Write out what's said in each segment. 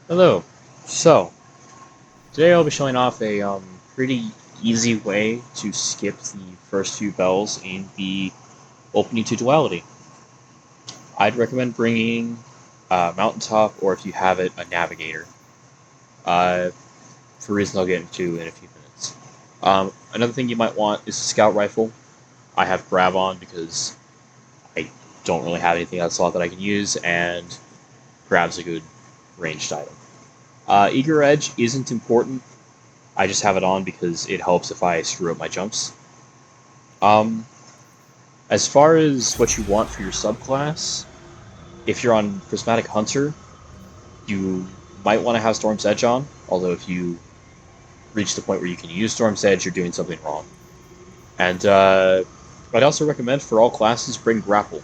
Hello. So, today I'll be showing off a pretty easy way to skip the first few bells in the opening to Duality. I'd recommend bringing Mountaintop, or if you have it, a Navigator, uh, for reasons I'll get into in a few minutes. Another thing you might want is a Scout Rifle. I have Grab on because I don't really have anything else slot that I can use, and Grab's a good ranged item. Eager Edge isn't important. I just have it on because it helps if I screw up my jumps. Um, as far as what you want for your subclass, if you're on Prismatic Hunter, you might want to have Storm's Edge on, although if you reach the point where you can use Storm's Edge, you're doing something wrong. And I'd also recommend for all classes, bring Grapple.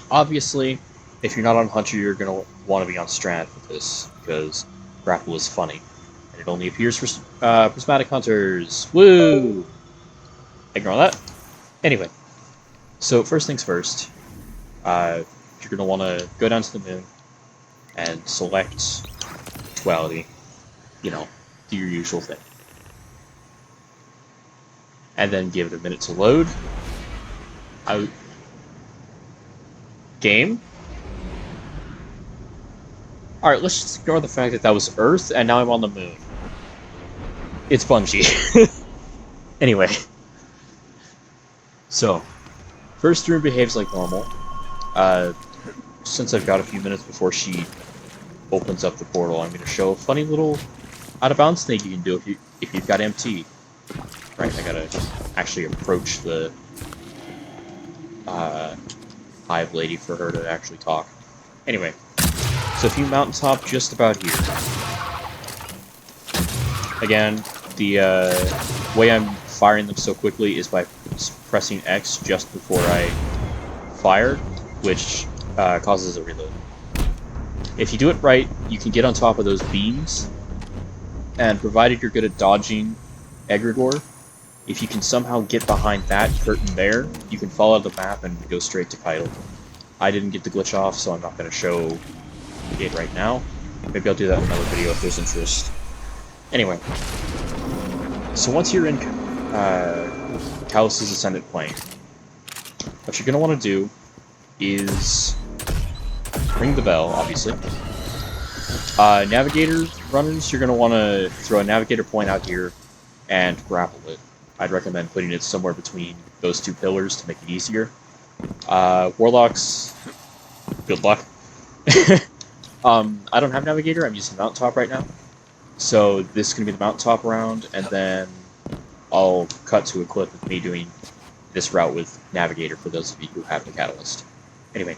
Obviously, if you're not on Hunter, you're going to want to be on Strand with this, because Grapple is funny. And it only appears for Prismatic Hunters. Woo! Ignore that. Anyway, so first things first, you're going to want to go down to the moon and select Duality, do your usual thing. And then give it a minute to load. Game? Alright, let's just ignore the fact that that was Earth, and now I'm on the moon. It's Bungie. Anyway. So, first room behaves like normal. Since I've got a few minutes before she opens up the portal, I'm going to show a funny little out-of-bounds thing you can do if you've got MT. Right, I gotta actually approach the hive lady for her to actually talk. Anyway, so if you mountaintop just about here. Again, the way I'm firing them so quickly is by pressing X just before I fire, which causes a reload. If you do it right, you can get on top of those beams, and provided you're good at dodging Egregore, if you can somehow get behind that curtain there, you can follow the map and go straight to Keitel. I didn't get the glitch off, so I'm not going to show it right now. Maybe I'll do that in another video if there's interest. Anyway, so once you're in Kalos' Ascendant Plane, what you're going to want to do is ring the bell, obviously. Navigator runners, you're going to want to throw a Navigator point out here and grapple it. I'd recommend putting it somewhere between those two pillars to make it easier. Warlocks, good luck. I don't have Navigator, I'm using Mountaintop right now. So this is going to be the Mountaintop round, and then I'll cut to a clip of me doing this route with Navigator for those of you who have the Catalyst. Anyway.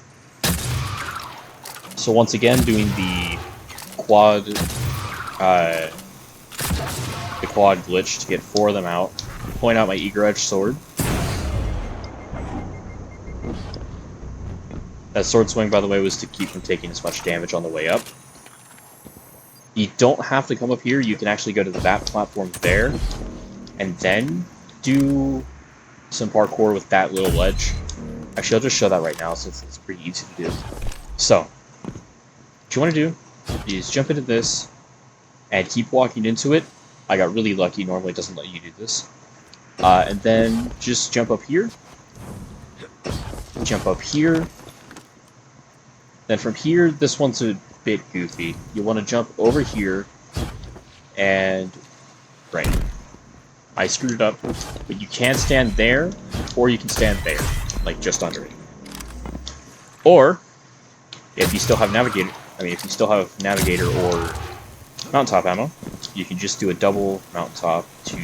So once again, doing the quad glitch to get 4 of them out. Point out my Eager Edge sword. That sword swing, by the way, was to keep from taking as much damage on the way up. You don't have to come up here, you can actually go to that platform there, and then do some parkour with that little ledge. Actually, I'll just show that right now since it's pretty easy to do. So, what you want to do is jump into this and keep walking into it. I got really lucky, normally it doesn't let you do this. And then just jump up here. Jump up here. Then from here, this one's a bit goofy. You want to jump over here and... right. I screwed it up, but you can stand there, or you can stand there, like just under it. Or, if you still have Navigator, or Mountaintop ammo, you can just do a double Mountaintop to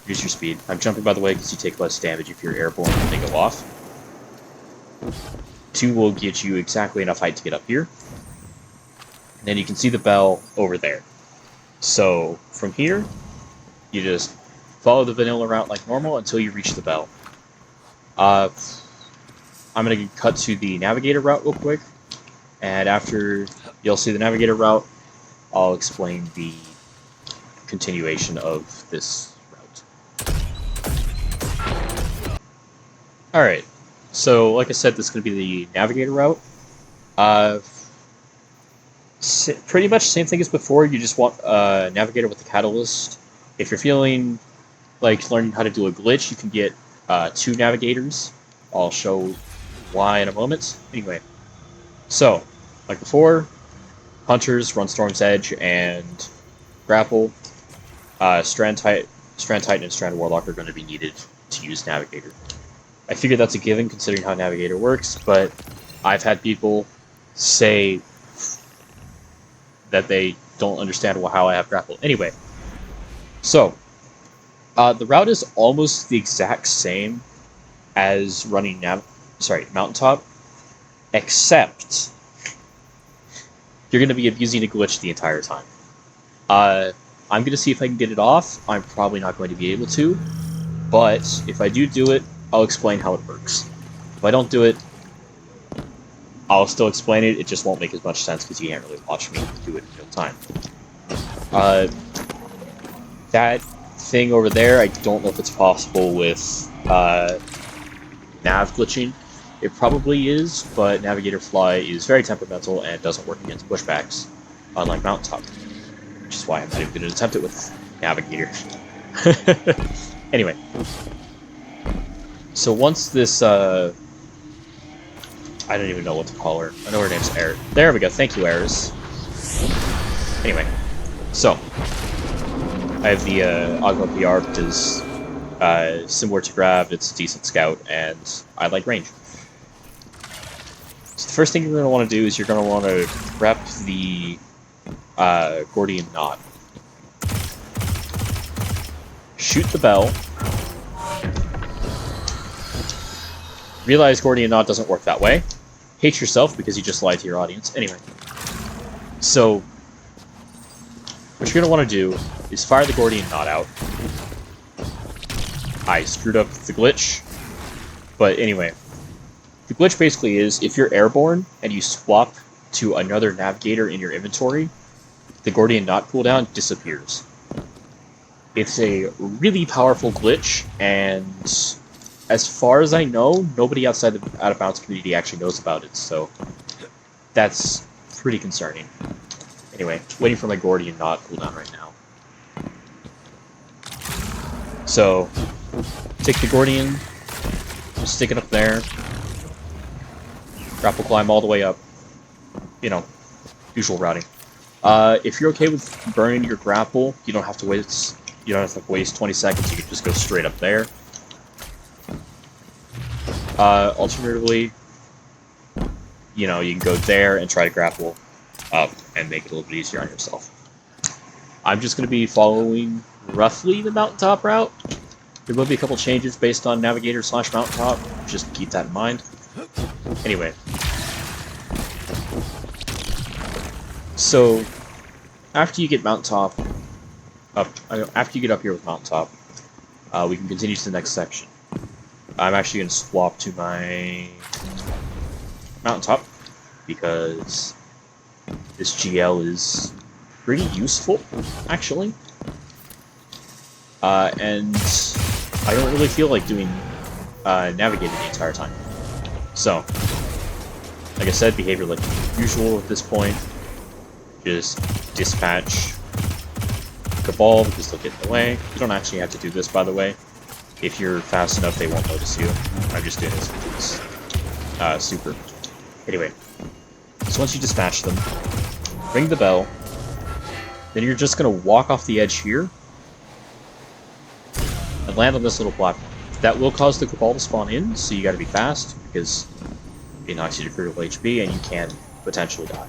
reduce your speed. I'm jumping, by the way, because you take less damage if you're airborne when they go off. 2 will get you exactly enough height to get up here. And then you can see the bell over there. So, from here, you just follow the vanilla route like normal until you reach the bell. I'm going to cut to the Navigator route real quick. And after you'll see the Navigator route, I'll explain the continuation of this route. Alright, so like I said, this is going to be the Navigator route. Pretty much the same thing as before. You just want a navigator with the catalyst. If you're feeling like learning how to do a glitch, you can get 2 navigators. I'll show why in a moment. Anyway, so like before, hunters run Storm's Edge and grapple. Strand Titan and Strand Warlock are going to be needed to use Navigator. I figure that's a given considering how Navigator works, but I've had people say that they don't understand how I have grapple. Anyway, so the route is almost the exact same as running Mountaintop, except you're going to be abusing a glitch the entire time. I'm going to see if I can get it off. I'm probably not going to be able to, but if I do it, I'll explain how it works. If I don't do it, I'll still explain it. It just won't make as much sense because you can't really watch me do it in real time. That thing over there, I don't know if it's possible with nav glitching. It probably is, but Navigator Fly is very temperamental and doesn't work against pushbacks, unlike Mountaintop, which is why I'm not even going to attempt it with Navigator. Anyway, so once this, I don't even know what to call her. I know her name's Eris. There we go. Thank you, Eris. Anyway, so I have the Ogma PR because similar to Grav, it's a decent scout, and I like range. So the first thing you're going to want to do is you're going to want to prep the Gordian Knot. Shoot the bell. Realize Gordian Knot doesn't work that way. Hate yourself because you just lied to your audience. Anyway, so what you're going to want to do is fire the Gordian Knot out. I screwed up the glitch, but anyway, the glitch basically is if you're airborne and you swap to another navigator in your inventory, the Gordian Knot cooldown disappears. It's a really powerful glitch, and as far as I know, nobody outside the Out of Bounds community actually knows about it, so that's pretty concerning. Anyway, waiting for my Gordian Knot cooldown right now. So, take the Gordian, stick it up there, grapple climb all the way up, you know, usual routing. If you're okay with burning your grapple, you don't have to waste 20 seconds, you can just go straight up there. Alternatively, you know, you can go there and try to grapple up and make it a little bit easier on yourself. I'm just going to be following roughly the Mountaintop route. There will be a couple changes based on Navigator / Mountaintop, just keep that in mind. Anyway. So, after you get Mountaintop after you get up here with Mountaintop, we can continue to the next section. I'm actually going to swap to my Mountaintop because this GL is pretty useful, actually. And I don't really feel like doing Navigator the entire time. So, like I said, behavior like usual at this point. Just dispatch Cabal because they'll get in the way. You don't actually have to do this, by the way. If you're fast enough, they won't notice you. I'm just doing this because it's super. Anyway, so once you dispatch them, ring the bell, then you're just going to walk off the edge here and land on this little platform. That will cause the Cabal to spawn in, so you got to be fast because it knocks you to critical HP and you can potentially die.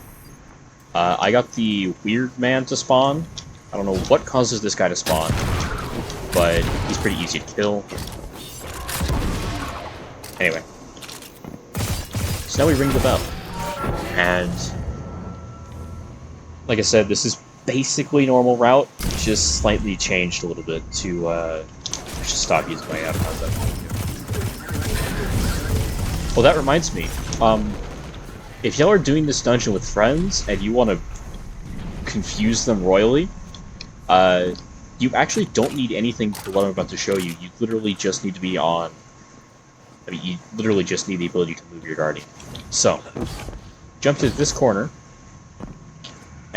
I got the Weird Man to spawn. I don't know what causes this guy to spawn, but he's pretty easy to kill. Anyway. So now we ring the bell. And like I said, this is basically normal route, just slightly changed a little bit to just stop using my out-of-bounds. Well, that reminds me. If y'all are doing this dungeon with friends and you want to confuse them royally, you actually don't need anything for what I'm about to show you. You literally just need to be on... I mean, you literally just need the ability to move your Guardian. So, jump to this corner,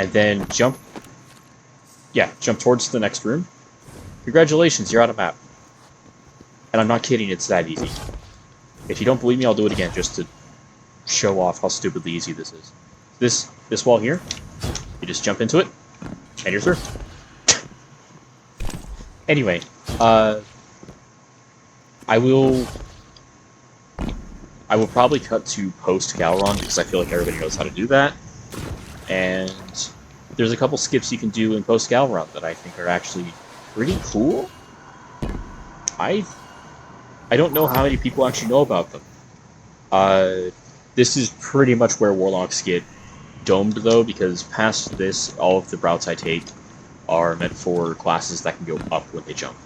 and then jump towards the next room. Congratulations, you're out of map. And I'm not kidding, it's that easy. If you don't believe me, I'll do it again just to show off how stupidly easy this is. This wall here, you just jump into it, and you're through. Anyway, I will probably cut to post Galron because I feel like everybody knows how to do that. And there's a couple skips you can do in post Galron that I think are actually pretty cool. I don't know how many people actually know about them. This is pretty much where Warlocks get domed, though, because past this, all of the routes I take are meant for classes that can go up when they jump.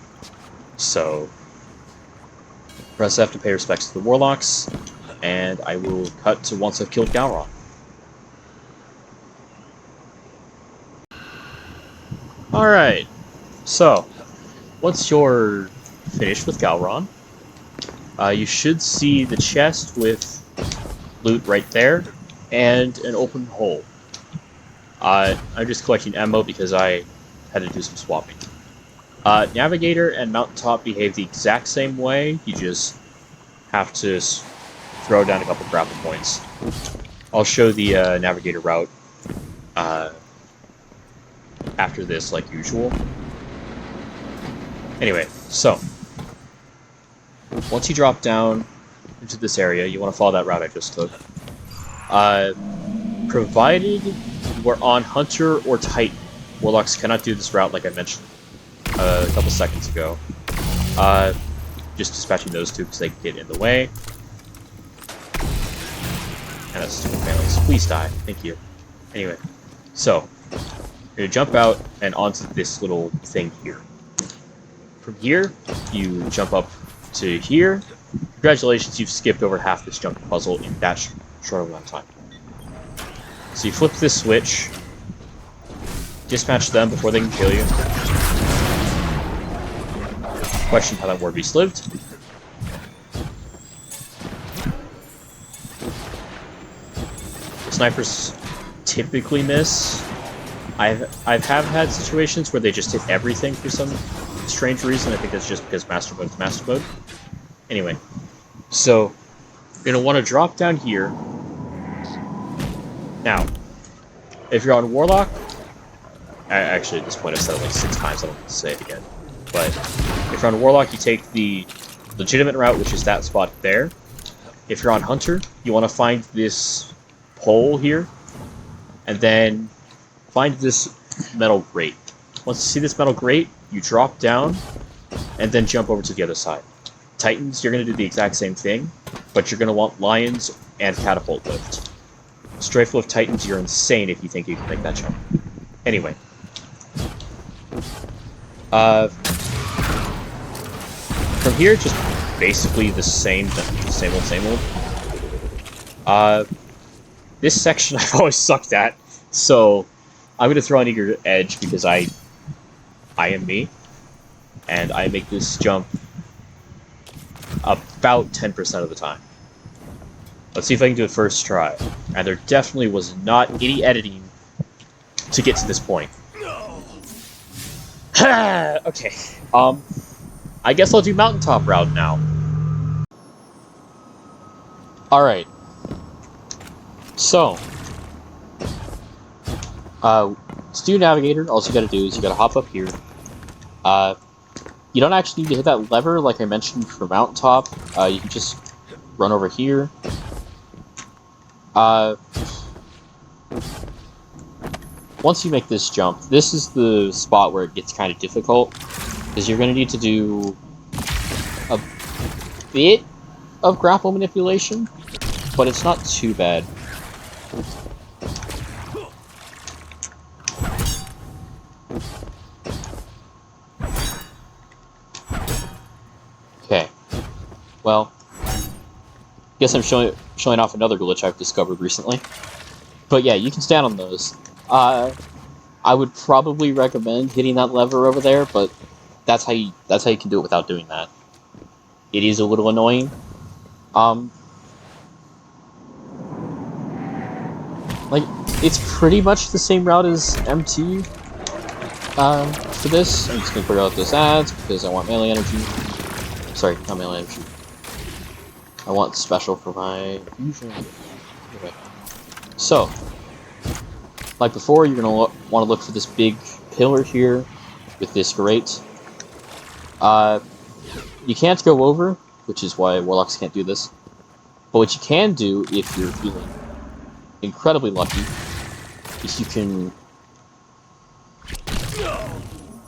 So, press F to pay respects to the Warlocks, and I will cut to once I've killed Galron. Alright, so, once you're finished with Galron, you should see the chest with loot right there, and an open hole. I'm just collecting ammo because I had to do some swapping. Navigator and Mountaintop behave the exact same way, you just have to throw down a couple grapple points. I'll show the Navigator route after this, like usual. Anyway, so once you drop down into this area, you want to follow that route I just took. Provided you are on Hunter or Titan, Warlocks cannot do this route like I mentioned a couple seconds ago. Just dispatching those two because they get in the way. And that's stupid phalanx. Please die. Thank you. Anyway, so you're going to jump out and onto this little thing here. From here, you jump up to here. Congratulations, you've skipped over half this jump puzzle in that short amount of time. So you flip this switch, dispatch them before they can kill you. Question how that war beast lived. The snipers typically miss. I've had situations where they just hit everything for some strange reason. I think that's just because Master Mode is Master Mode. Anyway, so you're going to want to drop down here. Now, if you're on Warlock, actually at this point I've said it like 6 times, I don't need to say it again. But if you're on Warlock, you take the legitimate route, which is that spot there. If you're on Hunter, you want to find this pole here, and then find this metal grate. Once you see this metal grate, you drop down, and then jump over to the other side. Titans, you're going to do the exact same thing, but you're going to want Lions and Catapult Lift. Strafe Lift Titans, you're insane if you think you can make that jump. Anyway. From here, just basically the same old. This section I've always sucked at, so I'm going to throw an Eager Edge because I am me, and I make this jump about 10% of the time. Let's see if I can do it first try. And there definitely was not any editing to get to this point. Okay, I guess I'll do Mountaintop route now. Alright. So, to do Navigator, all you gotta do is you gotta hop up here. You don't actually need to hit that lever like I mentioned for Mountaintop. You can just run over here. Once you make this jump, this is the spot where it gets kind of difficult, because you're going to need to do a bit of grapple manipulation, but it's not too bad. Okay, well, guess I'm showing off another glitch I've discovered recently. But yeah, you can stand on those. I would probably recommend hitting that lever over there, but that's how you can do it without doing that. It is a little annoying. Like, It's pretty much the same route as MT for this. I'm just going to clear out those ads because I want melee energy. Sorry, not melee energy. I want special for my fusion. Okay. So, like before, you're going to want to look for this big pillar here with this grate. You can't go over, which is why Warlocks can't do this. But what you can do, if you're feeling incredibly lucky, is you can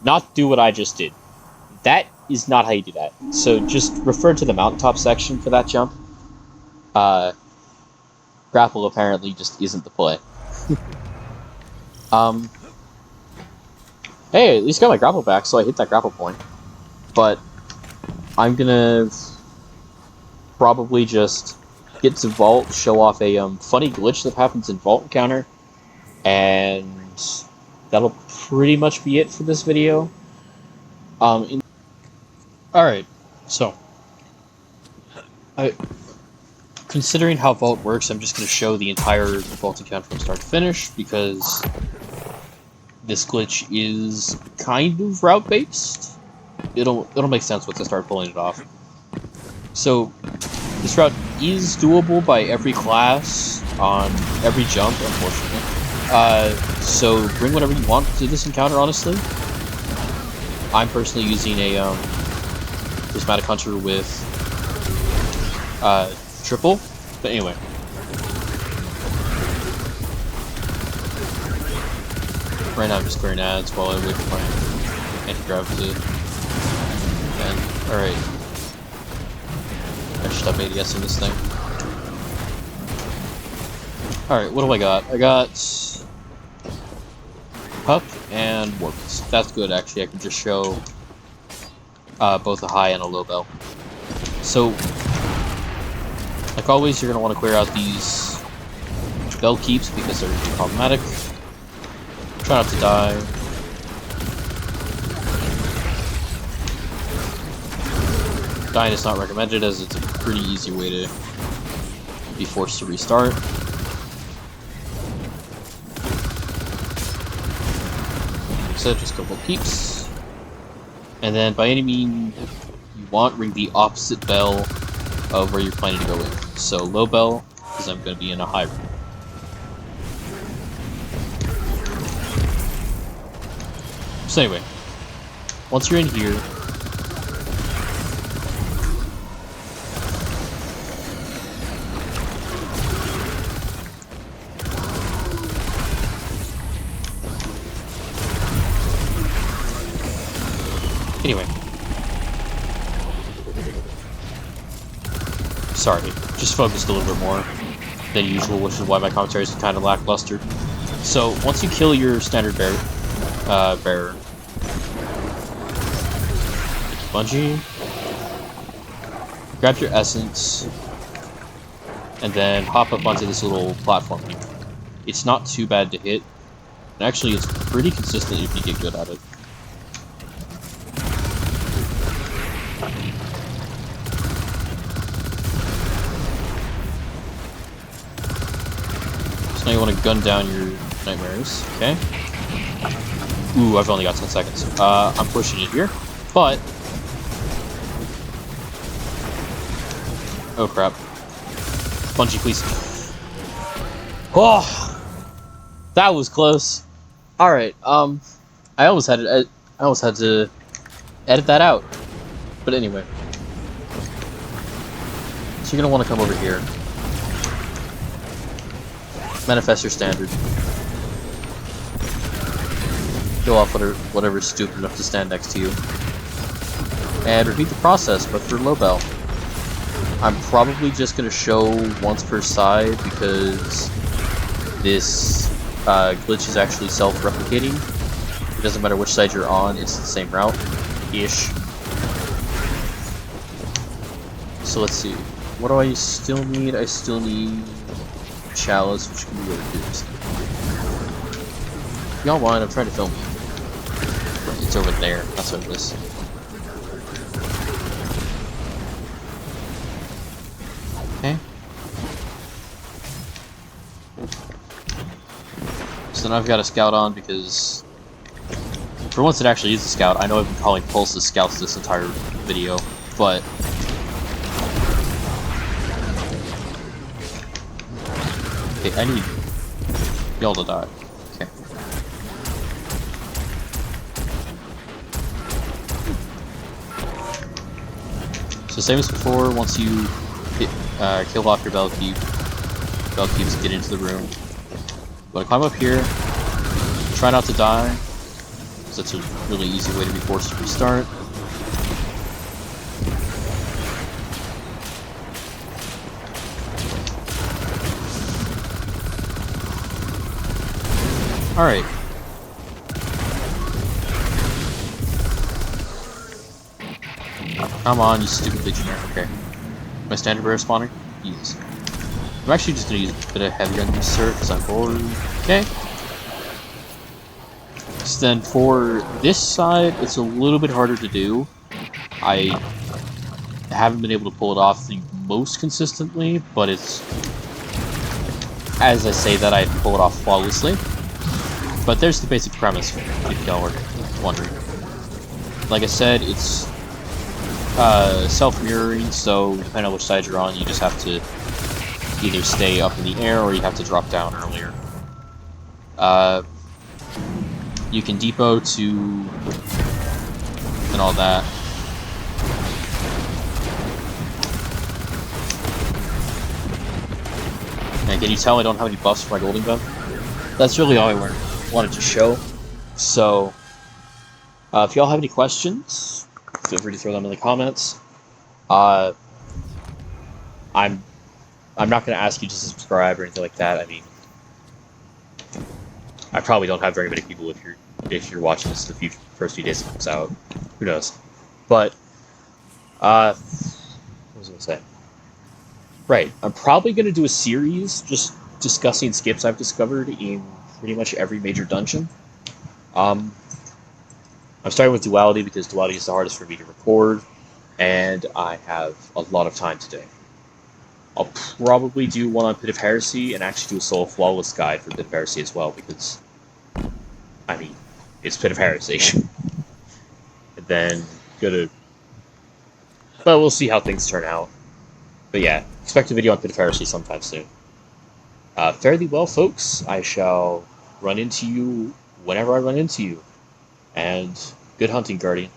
not do what I just did. That is not how you do that. So just refer to the mountaintop section for that jump. Grapple apparently just isn't the play. Hey, at least got my grapple back, so I hit that grapple point. But I'm gonna probably just get to Vault, show off a funny glitch that happens in Vault Encounter, and that'll pretty much be it for this video. Alright, so considering how Vault works, I'm just going to show the entire Vault encounter from start to finish, because this glitch is kind of route-based. It'll make sense once I start pulling it off. So, this route is doable by every class on every jump, unfortunately. So bring whatever you want to this encounter, honestly. I'm personally using a Prismatic Hunter with triple, but anyway. Right now I'm just clearing ads while I wait for my anti-grav to end. Alright. I should have ADS in this thing. Alright, what do I got? I got Pup and Warpus. That's good, actually. I can just show both a high and a low bell. So, like always, you're going to want to clear out these bell keeps because they're problematic. Try not to die. Dying is not recommended, as it's a pretty easy way to be forced to restart. So just go for keeps. And then by any means you want, ring the opposite bell of where you're planning to go in. So low bell, because I'm going to be in a high room. So anyway, once you're in here, anyway, sorry, just focused a little bit more than usual, which is why my commentary is kind of lackluster. So once you kill your standard bearer, bungee, grab your essence, and then hop up onto this little platform here. It's not too bad to hit, and actually it's pretty consistent if you get good at it. So now you want to gun down your nightmares, okay? Ooh, I've only got 10 seconds. I'm pushing it here, but... oh crap. Bungee, please. Oh! That was close. Alright, I almost had to edit that out. But anyway. So you're gonna want to come over here. Manifest your standard. Kill off whatever's stupid enough to stand next to you. And repeat the process, but for low bell. I'm probably just going to show once per side because this glitch is actually self-replicating. It doesn't matter which side you're on, it's the same route-ish. So let's see. What do I still need? I still need Chalice, which can be really good. If y'all want, I'm trying to film it. It's over there. That's what it is. Okay. So now I've got a scout on because, for once it actually is a scout. I know I've been calling pulses scouts this entire video, but okay, I need y'all to die. Okay. So same as before, once you kill off your Bellkeeps get into the room. But climb up here, try not to die, because that's a really easy way to be forced to restart. Alright. Come on, you stupid legionnaire. Okay. My standard bearer spawning? Yes. I'm actually just gonna use a bit of heavy on this sir, because I'm bored. Okay. So then for this side, it's a little bit harder to do. I haven't been able to pull it off the most consistently, but it's, as I say that, I pull it off flawlessly. But there's the basic premise, if y'all were wondering. Like I said, it's self-mirroring, so depending on which side you're on, you just have to either stay up in the air or you have to drop down earlier. You can depot to and all that. And can you tell I don't have any buffs for my golden gun? That's really all I wanted to show. So, if y'all have any questions, feel free to throw them in the comments. I'm not going to ask you to subscribe or anything like that. I mean, I probably don't have very many people if you're watching this the first few days it comes out. Who knows? But what was I going to say? Right, I'm probably going to do a series just discussing skips I've discovered in pretty much every major dungeon. I'm starting with Duality because Duality is the hardest for me to record, and I have a lot of time today. I'll probably do one on Pit of Heresy and actually do a solo flawless guide for Pit of Heresy as well, because, I mean, it's Pit of Heresy. And then go to... But we'll see how things turn out. But yeah, expect a video on Pit of Heresy sometime soon. Fare thee well, folks. I shall run into you whenever I run into you. And good hunting, Guardian.